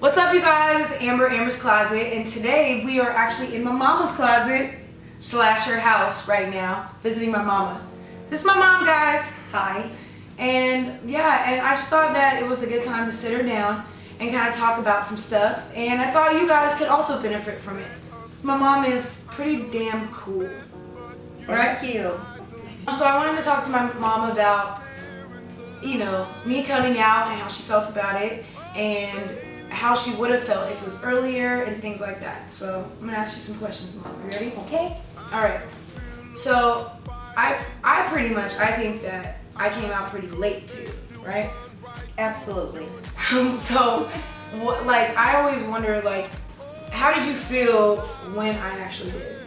What's up, you guys? It's Amber's Closet, and today we are actually in my mama's closet / her house right now, visiting my mama. This is my mom, guys. Hi. And yeah, and I just thought that it was a good time to sit her down and kind of talk about some stuff, and I thought you guys could also benefit from it. My mom is pretty damn cool, right? Thank you. So I wanted to talk to my mom about, me coming out and how she felt about it, and how she would have felt if it was earlier and things like that. So I'm gonna ask you some questions, Mom. You ready? Okay. All right. So I think that I came out pretty late too, right? Absolutely. I always wonder, how did you feel when I actually did?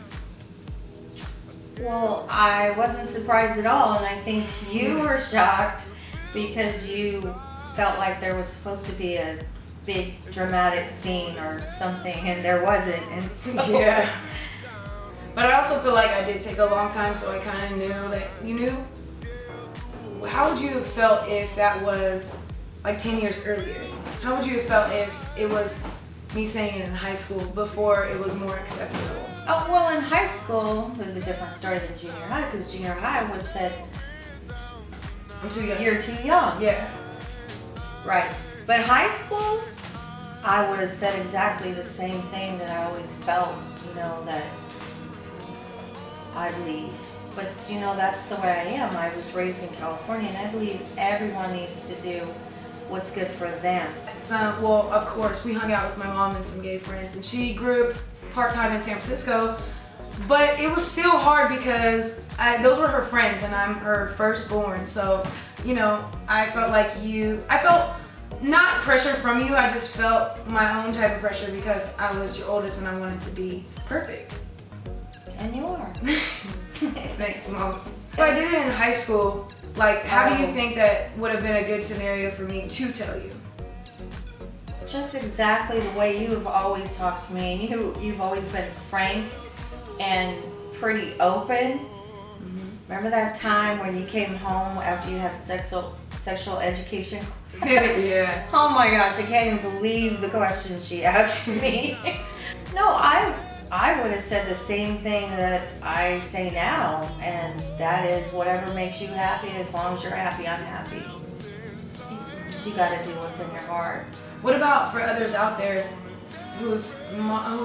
Well, I wasn't surprised at all, and I think you were shocked because you felt like there was supposed to be a big dramatic scene or something, and there wasn't, and so... Yeah. But I also feel like I did take a long time, so I kind of knew that you knew. How would you have felt if that was like 10 years earlier? How would you have felt if it was me saying it in high school before it was more acceptable? Oh, well, in high school, it was a different story than junior high, because junior high was said, I'm too young. you're too young. Yeah. Right. But high school, I would have said exactly the same thing that I always felt, that I believe. But, that's the way I am. I was raised in California, and I believe everyone needs to do what's good for them. So, well, of course, we hung out with my mom and some gay friends, and she grew up part-time in San Francisco, but it was still hard because those were her friends, and I'm her firstborn. So, I felt I felt not pressure from you, I just felt my own type of pressure because I was your oldest and I wanted to be perfect. And you are. Thanks, Mom. If I did it in high school, how do you think that would have been a good scenario for me to tell you? Just exactly the way you've always talked to me, and you've always been frank and pretty open. Mm-hmm. Remember that time when you came home after you had sexual education class? Yeah. Oh my gosh, I can't even believe the question she asked me. No, I would have said the same thing that I say now, and that is whatever makes you happy. As long as you're happy, I'm happy. You gotta do what's in your heart. What about for others out there whose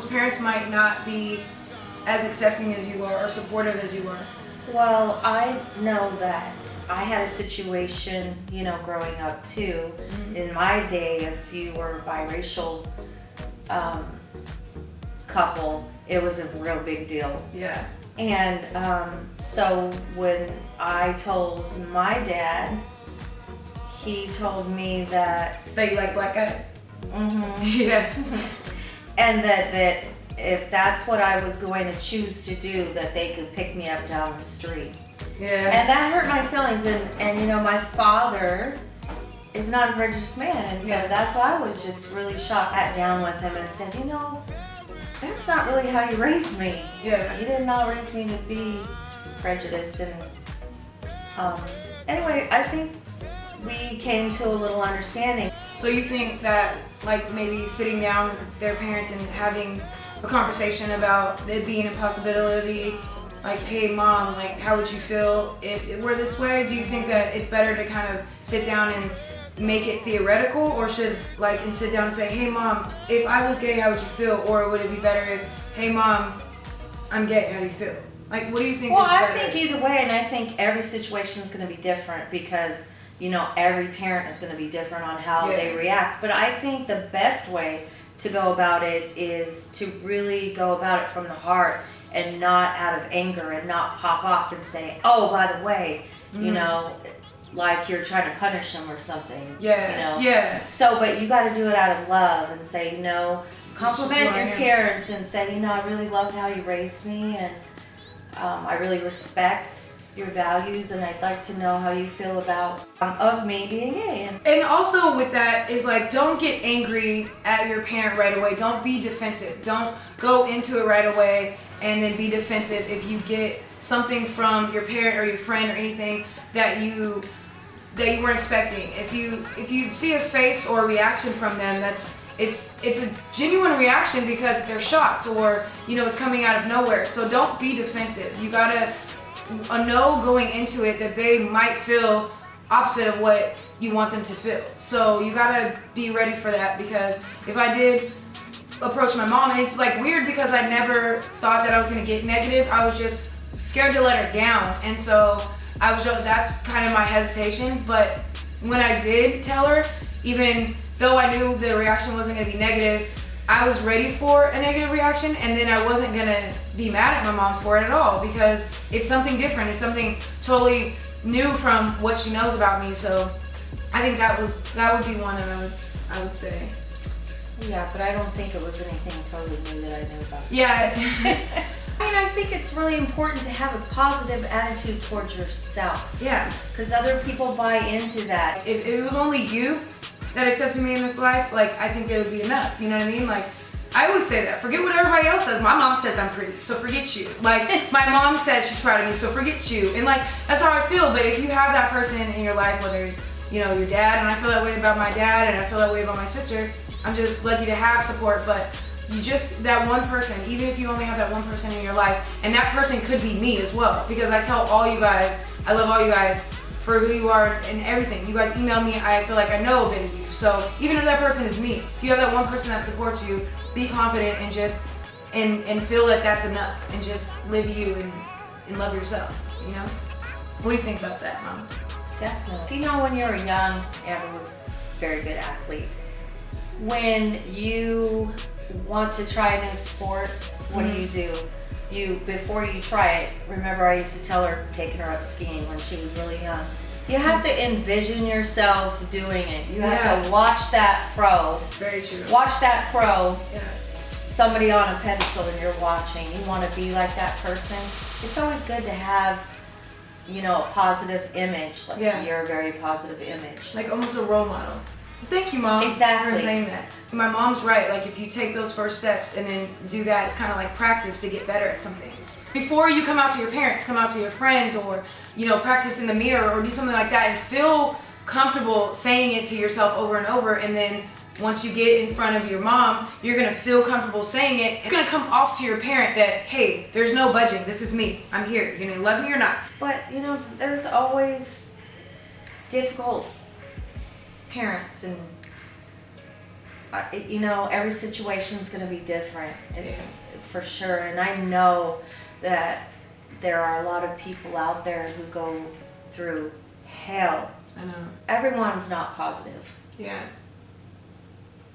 parents might not be as accepting as you are or supportive as you are? Well, I know that I had a situation, growing up too. Mm-hmm. In my day, if you were a biracial couple, it was a real big deal. Yeah. And so when I told my dad, he told me that... So you like black guys? Mm-hmm. Yeah. And that if that's what I was going to choose to do, that they could pick me up down the street. Yeah. And that hurt my feelings, and my father is not a prejudiced man, and so that's why I was just really shocked. I sat down with him and said, that's not really how you raised me. Yeah. You did not raise me to be prejudiced, and anyway, I think we came to a little understanding. So you think that maybe sitting down with their parents and having a conversation about it being a possibility, hey Mom, how would you feel if it were this way? Do you think that it's better to kind of sit down and make it theoretical, or should and sit down and say, hey Mom, if I was gay, how would you feel? Or would it be better if, hey Mom, I'm gay, how do you feel? What do you think is better? I think either way, and I think every situation is going to be different because every parent is going to be different on how they react. But I think the best way to go about it is to really go about it from the heart and not out of anger, and not pop off and say, oh, by the way, like you're trying to punish them or something. Yeah. Yeah. So, but you got to do it out of love and say, compliment your parents and say, I really loved how you raised me, and I really respect your values, and I'd like to know how you feel about of me being gay. And also with that is don't get angry at your parent right away. Don't be defensive. Don't go into it right away and then be defensive if you get something from your parent or your friend or anything that you weren't expecting. If you see a face or a reaction from them that's it's a genuine reaction because they're shocked, or it's coming out of nowhere. So don't be defensive. You gotta know going into it that they might feel opposite of what you want them to feel. So you gotta be ready for that, because if I did approach my mom, and it's like weird because I never thought that I was gonna get negative. I was just scared to let her down, and so that's kind of my hesitation. But when I did tell her, even though I knew the reaction wasn't gonna be negative, I was ready for a negative reaction, and then I wasn't gonna be mad at my mom for it at all, because it's something different. It's something totally new from what she knows about me. So I think that would be one that I would say. Yeah, but I don't think it was anything totally new that I knew about. Yeah. I mean, I think it's really important to have a positive attitude towards yourself. Yeah. Because other people buy into that. If it was only you that accepted me in this life, like, I think it would be enough. You know what I mean? Like, I always say that. Forget what everybody else says. My mom says I'm pretty, so forget you. Like, my mom says she's proud of me, so forget you. And like, that's how I feel. But if you have that person in your life, whether it's, your dad, and I feel that way about my dad, and I feel that way about my sister, I'm just lucky to have support. But that one person, even if you only have that one person in your life, and that person could be me as well, because I tell all you guys, I love all you guys for who you are and everything. You guys email me, I feel like I know a bit of you. So even if that person is me, if you have that one person that supports you, be confident and just and feel that that's enough, and just live you and love yourself. What do you think about that, Mom? Definitely. When you were young, Amber was a very good athlete. When you want to try a new sport, what do? Before you try it, remember I used to tell her, taking her up skiing when she was really young, you have to envision yourself doing it. You have to watch that pro. Very true. Watch that pro. Yeah. Somebody on a pedestal and you're watching. You want to be like that person. It's always good to have, a positive image. Like you're a very positive image. Like almost a role model. Thank you, Mom. Exactly. For saying that. My mom's right. Like, if you take those first steps and then do that, it's kind of like practice to get better at something. Before you come out to your parents, come out to your friends, or practice in the mirror or do something like that, and feel comfortable saying it to yourself over and over. And then once you get in front of your mom, you're gonna feel comfortable saying it. It's gonna come off to your parent that, hey, there's no budging. This is me. I'm here. You're gonna love me or not. But there's always difficult parents, and every situation's going to be different. It's for sure. And I know that there are a lot of people out there who go through hell. I know. Everyone's not positive. Yeah.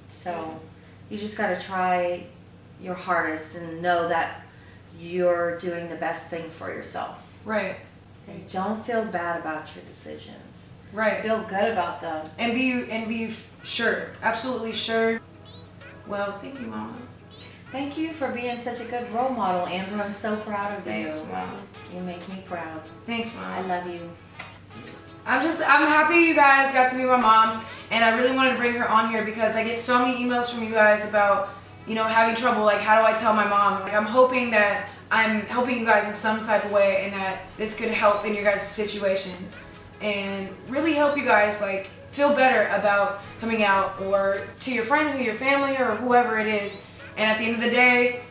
So you just got to try your hardest and know that you're doing the best thing for yourself. Right. And don't feel bad about your decisions. Right. Feel good about them. And be sure. Absolutely sure. Well, thank you, Mama. Thank you for being such a good role model, Amber. I'm so proud of you. Thanks, Mom. You make me proud. Thanks, Mom. I love you. I'm happy you guys got to meet my mom, and I really wanted to bring her on here because I get so many emails from you guys about, having trouble, like, how do I tell my mom? Like, I'm hoping that I'm helping you guys in some type of way, and that this could help in your guys' situations and really help you guys, like, feel better about coming out, or to your friends or your family or whoever it is. And at the end of the day,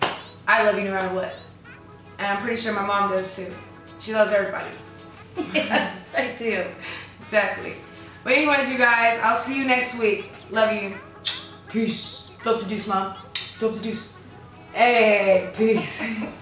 I love you no matter what. And I'm pretty sure my mom does too. She loves everybody. Yes, I do. Exactly. But anyways, you guys, I'll see you next week. Love you. Peace. Dope the deuce, Mom. Dope the deuce. Hey, peace.